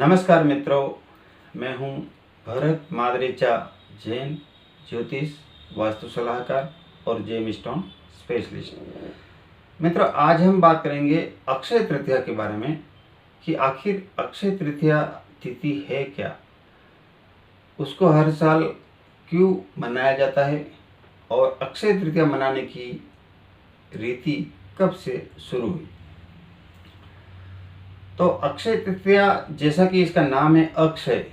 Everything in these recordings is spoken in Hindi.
नमस्कार मित्रों, मैं हूं भरत मादरेचा, जैन ज्योतिष वास्तु सलाहकार और जेम स्टोन स्पेशलिस्ट। मित्रों, आज हम बात करेंगे अक्षय तृतीया के बारे में कि आखिर अक्षय तृतीया तिथि है क्या, उसको हर साल क्यों मनाया जाता है और अक्षय तृतीया मनाने की रीति कब से शुरू हुई। तो अक्षय तृतीया, जैसा कि इसका नाम है अक्षय,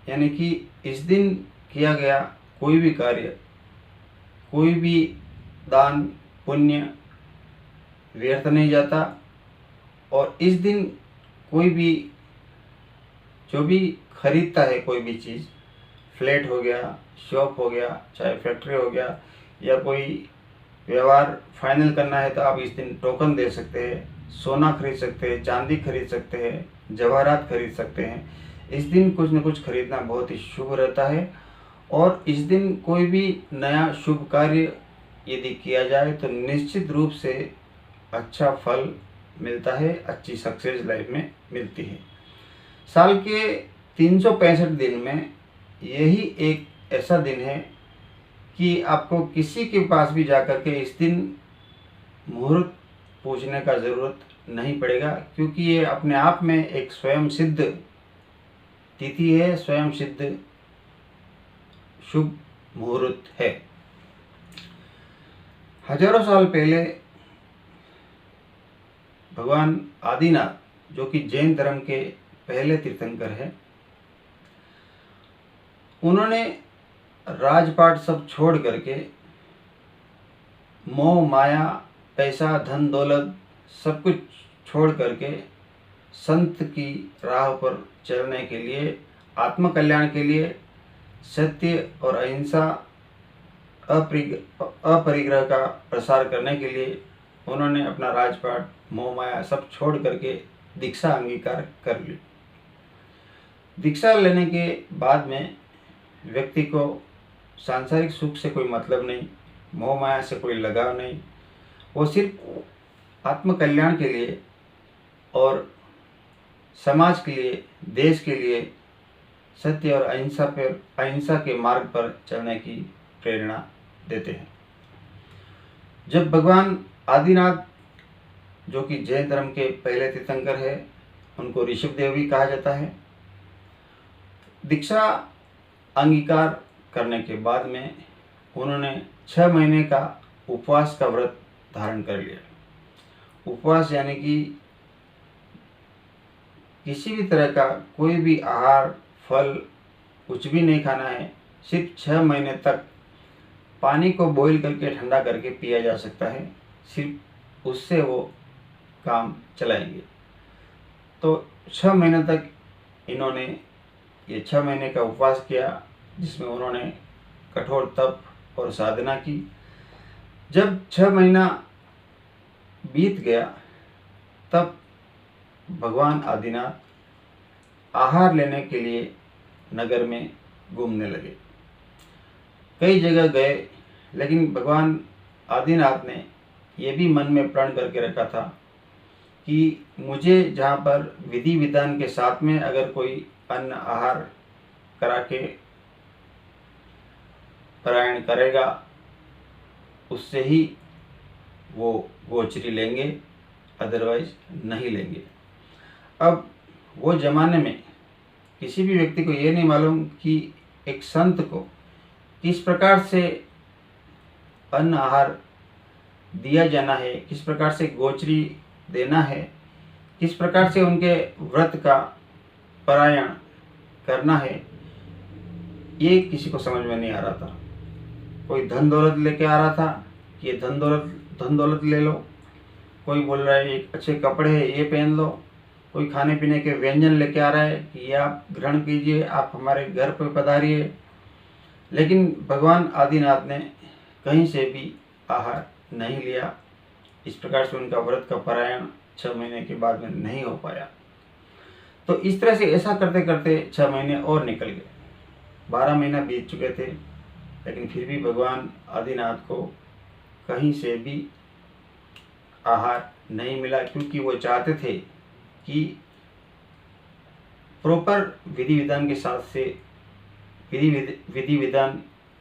यानी कि इस दिन किया गया कोई भी कार्य, कोई भी दान पुण्य व्यर्थ नहीं जाता। और इस दिन कोई भी जो भी खरीदता है, कोई भी चीज़, फ्लैट हो गया, शॉप हो गया, चाहे फैक्ट्री हो गया, या कोई व्यवहार फाइनल करना है तो आप इस दिन टोकन दे सकते हैं, सोना खरीद सकते हैं, चांदी खरीद सकते हैं, जवाहरात खरीद सकते हैं। इस दिन कुछ न कुछ खरीदना बहुत ही शुभ रहता है। और इस दिन कोई भी नया शुभ कार्य यदि किया जाए तो निश्चित रूप से अच्छा फल मिलता है, अच्छी सक्सेस लाइफ में मिलती है। साल के 365 दिन में यही एक ऐसा दिन है कि आपको किसी के पास भी जाकर के इस दिन मुहूर्त पूछने का ज़रूरत नहीं पड़ेगा, क्योंकि ये अपने आप में एक स्वयं सिद्ध तिथि है, स्वयं सिद्ध शुभ मुहूर्त है। हजारों साल पहले भगवान आदिनाथ, जो कि जैन धर्म के पहले तीर्थंकर हैं, उन्होंने राजपाट सब छोड़ करके मोह माया, पैसा, धन दौलत सब कुछ छोड़ करके संत की राह पर चलने के लिए, आत्मकल्याण के लिए, सत्य और अहिंसा, अपरिग्रह का प्रसार करने के लिए उन्होंने अपना राजपाट, मोह माया सब छोड़ करके दीक्षा अंगीकार कर ली। दीक्षा लेने के बाद में व्यक्ति को सांसारिक सुख से कोई मतलब नहीं, मोह माया से कोई लगाव नहीं। वो सिर्फ आत्मकल्याण के लिए और समाज के लिए, देश के लिए सत्य और अहिंसा के मार्ग पर चलने की प्रेरणा देते हैं। जब भगवान आदिनाथ, जो कि जैन धर्म के पहले तीर्थंकर है, उनको ऋषभदेव भी कहा जाता है, दीक्षा अंगीकार करने के बाद में उन्होंने 6 महीने का उपवास का व्रत धारण कर लिया। उपवास यानी कि किसी भी तरह का कोई भी आहार, फल कुछ भी नहीं खाना है। सिर्फ 6 महीने तक पानी को बॉईल करके ठंडा करके पिया जा सकता है, सिर्फ उससे वो काम चलाएंगे। तो 6 महीने तक इन्होंने ये 6 महीने का उपवास किया, जिसमें उन्होंने कठोर तप और साधना की। जब 6 महीना बीत गया, तब भगवान आदिनाथ आहार लेने के लिए नगर में घूमने लगे। कई जगह गए, लेकिन भगवान आदिनाथ ने यह भी मन में प्रण करके रखा था कि मुझे जहाँ पर विधि विधान के साथ में अगर कोई अन्न आहार करा के पारायण करेगा, उससे ही वो गोचरी लेंगे, अदरवाइज नहीं लेंगे। अब वो ज़माने में किसी भी व्यक्ति को ये नहीं मालूम कि एक संत को किस प्रकार से अन्न आहार दिया जाना है, किस प्रकार से गोचरी देना है, किस प्रकार से उनके व्रत का पारायण करना है, ये किसी को समझ में नहीं आ रहा था। कोई धन दौलत लेके आ रहा था कि ये धन दौलत ले लो, कोई बोल रहा है एक अच्छे कपड़े हैं ये पहन लो, कोई खाने पीने के व्यंजन लेके आ रहा है कि ये आप ग्रहण कीजिए, आप हमारे घर पर पधारिए। लेकिन भगवान आदिनाथ ने कहीं से भी आहार नहीं लिया। इस प्रकार से उनका व्रत का पारायण 6 महीने के बाद में नहीं हो पाया। तो इस तरह से ऐसा करते करते 6 महीने और निकल गए, 12 महीना बीत चुके थे, लेकिन फिर भी भगवान आदिनाथ को कहीं से भी आहार नहीं मिला, क्योंकि वो चाहते थे कि प्रॉपर विधि विधान के साथ से विधि विधान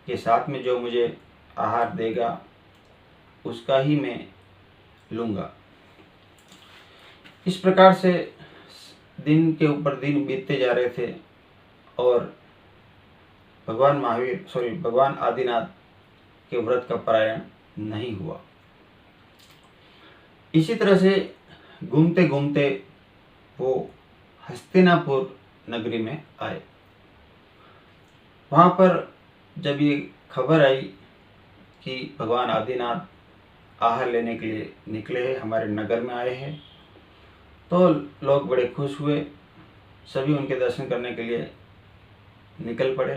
के साथ में जो मुझे आहार देगा उसका ही मैं लूँगा। इस प्रकार से दिन के ऊपर दिन बीतते जा रहे थे और भगवान आदिनाथ के व्रत का पारायण नहीं हुआ। इसी तरह से घूमते घूमते वो हस्तिनापुर नगरी में आए। वहाँ पर जब ये खबर आई कि भगवान आदिनाथ आहार लेने के लिए निकले हैं, हमारे नगर में आए हैं, तो लोग बड़े खुश हुए। सभी उनके दर्शन करने के लिए निकल पड़े,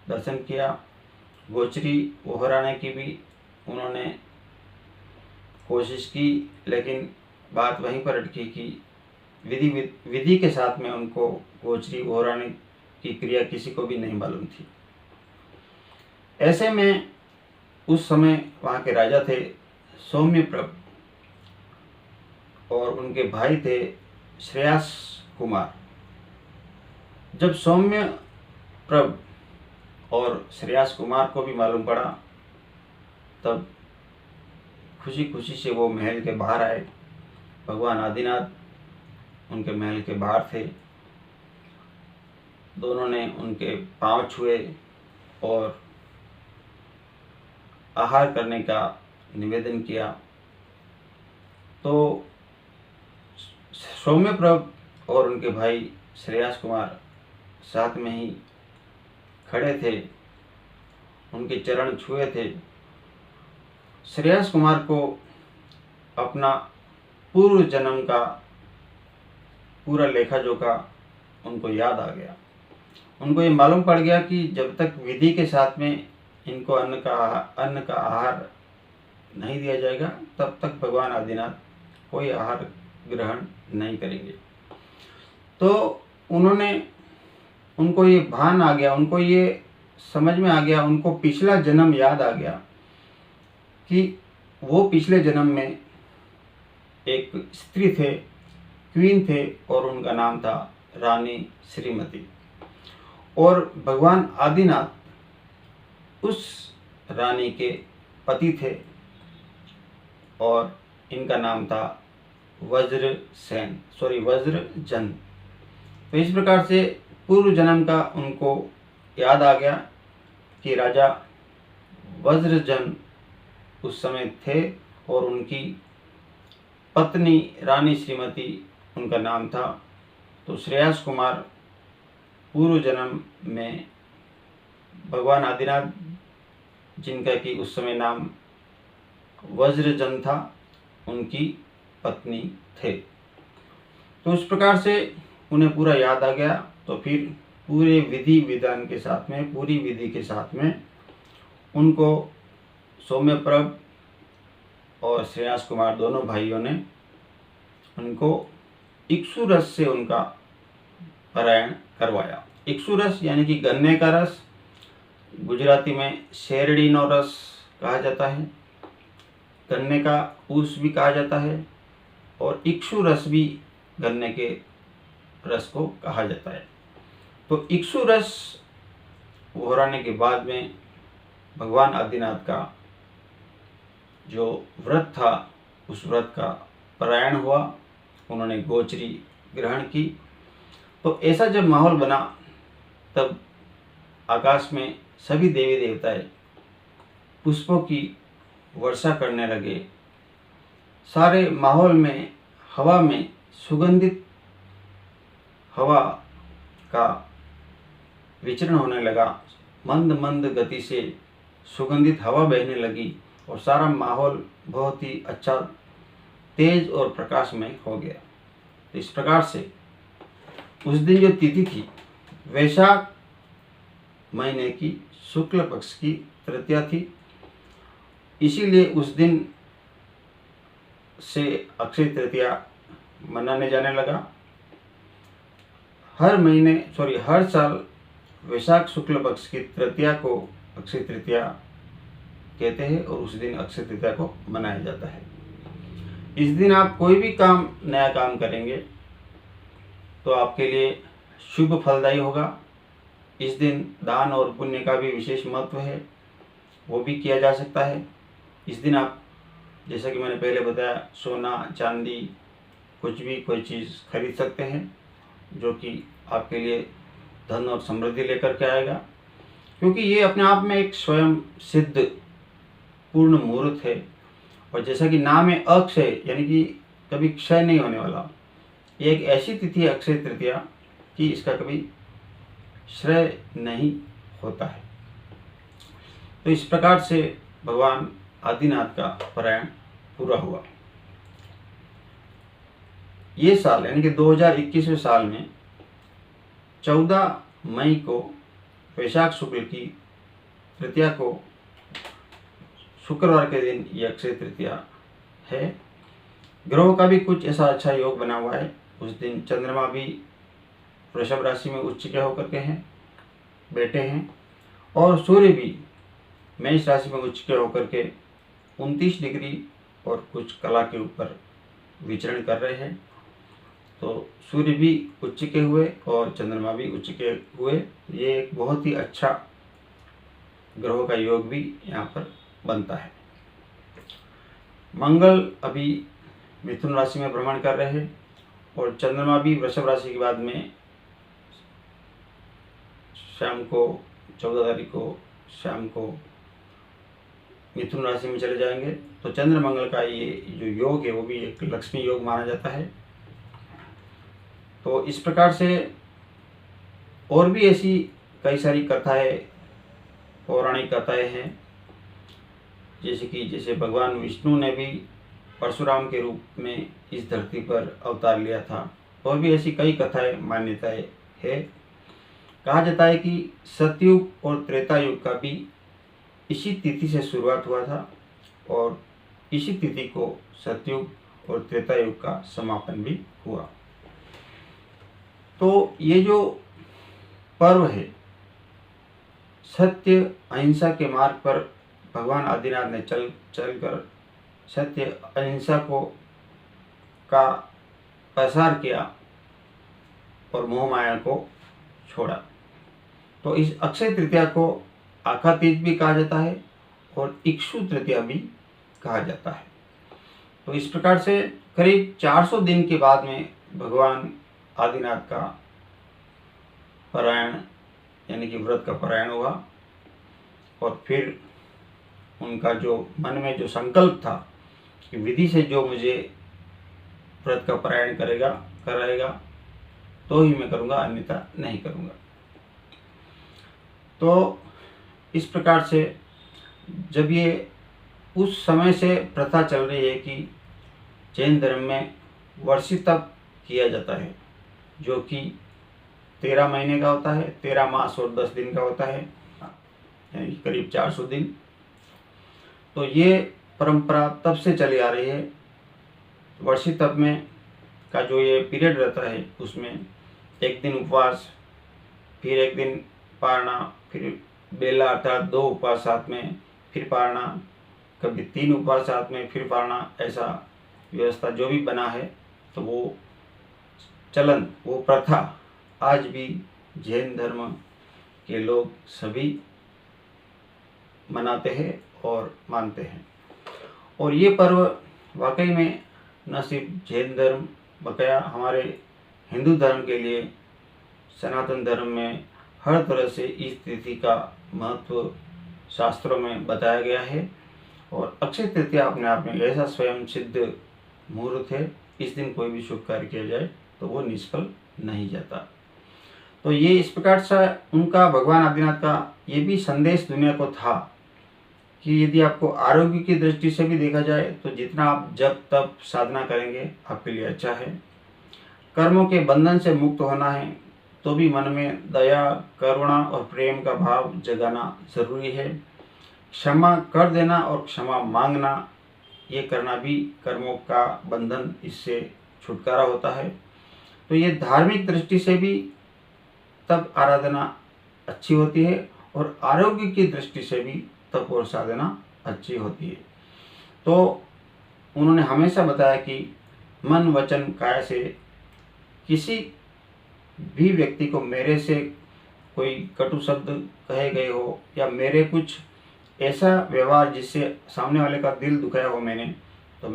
दर्शन किया। गोचरी ओहराने की भी उन्होंने कोशिश की, लेकिन बात वहीं पर अटकी कि विधि के साथ में उनको गोचरी ओहराने की क्रिया किसी को भी नहीं मालूम थी। ऐसे में उस समय वहाँ के राजा थे सौम्यप्रभ और उनके भाई थे श्रेयास कुमार। जब सौम्यप्रभ और श्रेयास कुमार को भी मालूम पड़ा तब खुशी खुशी से वो महल के बाहर आए। भगवान आदिनाथ उनके महल के बाहर थे। दोनों ने उनके पांव छुए और आहार करने का निवेदन किया। तो सौम्यप्रभ और उनके भाई श्रेयास कुमार साथ में ही खड़े थे, उनके चरण छुए थे। श्रेयास कुमार को अपना पूर्व जन्म का पूरा लेखा जोखा उनको याद आ गया। उनको ये मालूम पड़ गया कि जब तक विधि के साथ में इनको अन्न का आहार नहीं दिया जाएगा तब तक भगवान आदिनाथ कोई आहार ग्रहण नहीं करेंगे। तो उनको ये भान आ गया, उनको ये समझ में आ गया, उनको पिछला जन्म याद आ गया कि वो पिछले जन्म में एक स्त्री थे, क्वीन थे और उनका नाम था रानी श्रीमती। और भगवान आदिनाथ उस रानी के पति थे और इनका नाम था वज्रजन। तो इस प्रकार से पूर्व जन्म का उनको याद आ गया कि राजा वज्रजन उस समय थे और उनकी पत्नी रानी श्रीमती उनका नाम था। तो श्रेयास कुमार पूर्व जन्म में भगवान आदिनाथ, जिनका कि उस समय नाम वज्रजन था, उनकी पत्नी थे। तो इस प्रकार से उन्हें पूरा याद आ गया। तो फिर पूरे विधि विधान के साथ में, पूरी विधि के साथ में उनको सौम्यप्रभ और श्रेयास कुमार दोनों भाइयों ने उनको इक्षु रस से उनका पारायण करवाया। इक्षु रस यानी कि गन्ने का रस, गुजराती में शेरडीनो रस कहा जाता है, गन्ने का ऊस भी कहा जाता है और इक्षु रस भी गन्ने के रस को कहा जाता है। तो इक्षु रस ओहराने के बाद में भगवान आदिनाथ का जो व्रत था उस व्रत का पारायण हुआ। उन्होंने गोचरी ग्रहण की। तो ऐसा जब माहौल बना तब आकाश में सभी देवी देवताएं पुष्पों की वर्षा करने लगे। सारे माहौल में, हवा में सुगंधित हवा का विचरण होने लगा। मंद मंद गति से सुगंधित हवा बहने लगी और सारा माहौल बहुत ही अच्छा, तेज और प्रकाशमय हो गया। तो इस प्रकार से उस दिन जो तिथि थी वैशाख महीने की शुक्ल पक्ष की तृतीया थी, इसीलिए उस दिन से अक्षय तृतीया मनाने जाने लगा। हर साल वैशाख शुक्ल पक्ष की तृतीया को अक्षय तृतीया कहते हैं और उस दिन अक्षय तृतीया को मनाया जाता है। इस दिन आप कोई भी नया काम करेंगे तो आपके लिए शुभ फलदायी होगा। इस दिन दान और पुण्य का भी विशेष महत्व है, वो भी किया जा सकता है। इस दिन आप, जैसा कि मैंने पहले बताया, सोना चांदी कुछ भी कोई चीज़ खरीद सकते हैं जो कि आपके लिए धन और समृद्धि लेकर के आएगा, क्योंकि ये अपने आप में एक स्वयं सिद्ध पूर्ण मुहूर्त है। और जैसा कि नाम है अक्षय, यानी कि कभी क्षय नहीं होने वाला, ये एक ऐसी तिथि है अक्षय तृतीया कि इसका कभी श्रय नहीं होता है। तो इस प्रकार से भगवान आदिनाथ का पारायण पूरा हुआ। ये साल यानी कि 2021वें साल में 14 मई को वैशाख शुक्ल की तृतीया को, शुक्रवार के दिन ये अक्षय तृतीया है। ग्रहों का भी कुछ ऐसा अच्छा योग बना हुआ है। उस दिन चंद्रमा भी वृषभ राशि में उच्च के होकर के हैं, बैठे हैं, और सूर्य भी मेष राशि में उच्च के होकर के 29 डिग्री और कुछ कला के ऊपर विचरण कर रहे हैं। तो सूर्य भी उच्च के हुए और चंद्रमा भी उच्च के हुए। ये एक बहुत ही अच्छा ग्रहों का योग भी यहाँ पर बनता है। मंगल अभी मिथुन राशि में भ्रमण कर रहे हैं और चंद्रमा भी वृषभ राशि के बाद में शाम को 14 तारीख को शाम को मिथुन राशि में चले जाएंगे। तो चंद्र मंगल का ये जो योग है वो भी एक लक्ष्मी योग माना जाता है। तो इस प्रकार से और भी ऐसी कई सारी कथाएं, पौराणिक कथाएं हैं, जैसे भगवान विष्णु ने भी परशुराम के रूप में इस धरती पर अवतार लिया था। और भी ऐसी कई कथाएं, मान्यताएं है। कहा जाता है कि सतयुग और त्रेता युग का भी इसी तिथि से शुरुआत हुआ था और इसी तिथि को सतयुग और त्रेता युग का समापन भी हुआ। तो ये जो पर्व है, सत्य अहिंसा के मार्ग पर भगवान आदिनाथ ने चलकर सत्य अहिंसा का प्रसार किया और मोह माया को छोड़ा। तो इस अक्षय तृतीया को आखातीज भी कहा जाता है और इक्षु तृतीया भी कहा जाता है। तो इस प्रकार से करीब 400 दिन के बाद में भगवान आदिनाथ का पारायण यानी कि व्रत का पारायण हुआ। और फिर उनका जो मन में जो संकल्प था कि विधि से जो मुझे व्रत का पारायण कराएगा तो ही मैं करूँगा, अन्यथा नहीं करूँगा। तो इस प्रकार से जब ये उस समय से प्रथा चल रही है कि जैन धर्म में वर्षी तप किया जाता है, जो कि 13 महीने का होता है, 13 मास और 10 दिन का होता है, यानी करीब 400 दिन। तो ये परंपरा तब से चली आ रही है। वर्षी तप में का जो ये पीरियड रहता है उसमें एक दिन उपवास, फिर एक दिन पारना, फिर बेला अर्थात 2 उपवास साथ में, फिर पारना, कभी 3 उपवास साथ में, फिर पारना, ऐसा व्यवस्था जो भी बना है। तो वो चलन, वो प्रथा आज भी जैन धर्म के लोग सभी मनाते हैं और मानते हैं। और ये पर्व वाकई में न सिर्फ जैन धर्म बकाया हमारे हिंदू धर्म के लिए, सनातन धर्म में हर तरह से इस तिथि का महत्व शास्त्रों में बताया गया है। और अक्षय तृतीया अपने आप में ऐसा स्वयं सिद्ध मुहूर्त है, इस दिन कोई भी शुभ कार्य किया जाए तो वो निष्फल नहीं जाता। तो ये इस प्रकार से उनका, भगवान आदिनाथ का ये भी संदेश दुनिया को था कि यदि आपको आरोग्य की दृष्टि से भी देखा जाए तो जितना आप जब तब साधना करेंगे आपके लिए अच्छा है। कर्मों के बंधन से मुक्त होना है तो भी मन में दया, करुणा और प्रेम का भाव जगाना जरूरी है। क्षमा कर देना और क्षमा मांगना, ये करना भी कर्मों का बंधन, इससे छुटकारा होता है। तो ये धार्मिक दृष्टि से भी तप आराधना अच्छी होती है और आरोग्य की दृष्टि से भी तप और साधना अच्छी होती है। तो उन्होंने हमेशा बताया कि मन वचन काया से किसी भी व्यक्ति को मेरे से कोई कटु शब्द कहे गए हो या मेरे कुछ ऐसा व्यवहार जिससे सामने वाले का दिल दुखाया हो मैंने, तो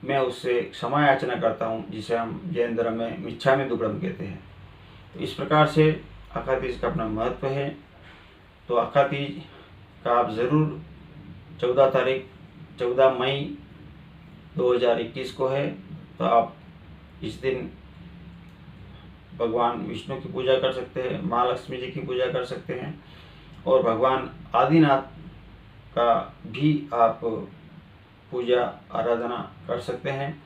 मैं उससे क्षमा याचना करता हूँ, जिसे हम जैन धर्म में मिच्छामि दुक्कड़म कहते हैं। तो इस प्रकार से अखातीज का अपना महत्व है। तो अखातीज का आप ज़रूर 14 मई 2021 को है, तो आप इस दिन भगवान विष्णु की पूजा कर सकते हैं, माँ लक्ष्मी जी की पूजा कर सकते हैं और भगवान आदिनाथ का भी आप पूजा आराधना कर सकते हैं।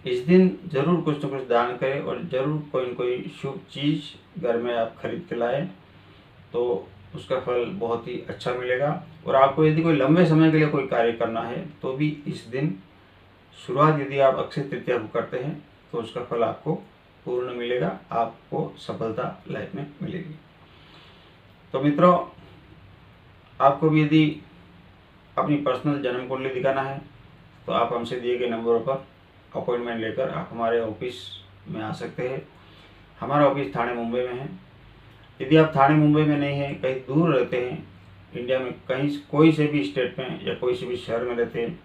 इस दिन ज़रूर कुछ न कुछ दान करें और ज़रूर कोई न कोई शुभ चीज़ घर में आप खरीद के लाएँ, तो उसका फल बहुत ही अच्छा मिलेगा। और आपको यदि कोई लंबे समय के लिए कोई कार्य करना है तो भी इस दिन शुरुआत यदि आप अक्षय तृतीया को करते हैं तो उसका फल आपको पूर्ण मिलेगा, आपको सफलता लाइफ में मिलेगी। तो मित्रों, आपको भी यदि अपनी पर्सनल जन्म कुंडली दिखाना है तो आप हमसे दिए गए नंबरों पर अपॉइंटमेंट लेकर आप हमारे ऑफिस में आ सकते हैं। हमारा ऑफिस थाने मुंबई में है। यदि आप थाने मुंबई में नहीं हैं, कहीं दूर रहते हैं, इंडिया में कहीं कोई से भी स्टेट में या कोई से भी शहर में रहते हैं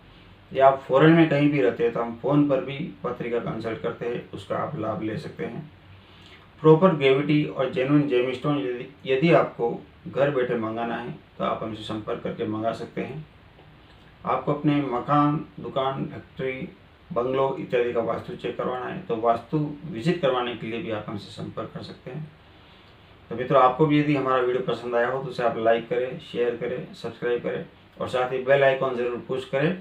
या आप फॉरेन में कहीं भी रहते हैं, तो हम फ़ोन पर भी पत्रिका कंसल्ट करते हैं, उसका आप लाभ ले सकते हैं। प्रॉपर ग्रेविटी और जेन्युइन जेमस्टोन यदि आपको घर बैठे मंगाना है तो आप हमसे संपर्क करके मंगा सकते हैं। आपको अपने मकान, दुकान, फैक्ट्री, बंगलो इत्यादि का वास्तु चेक करवाना है तो वास्तु विजिट करवाने के लिए भी आप हमसे संपर्क कर सकते हैं। तो मित्रों, आपको भी यदि हमारा वीडियो पसंद आया हो तो उसे आप लाइक करें, शेयर करें, सब्सक्राइब करें और साथ ही बेल आइकॉन ज़रूर पुश करें,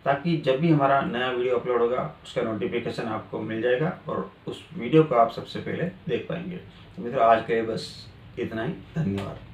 ताकि जब भी हमारा नया वीडियो अपलोड होगा उसका नोटिफिकेशन आपको मिल जाएगा और उस वीडियो को आप सबसे पहले देख पाएंगे। तो मित्रों, आज के लिए बस इतना ही। धन्यवाद।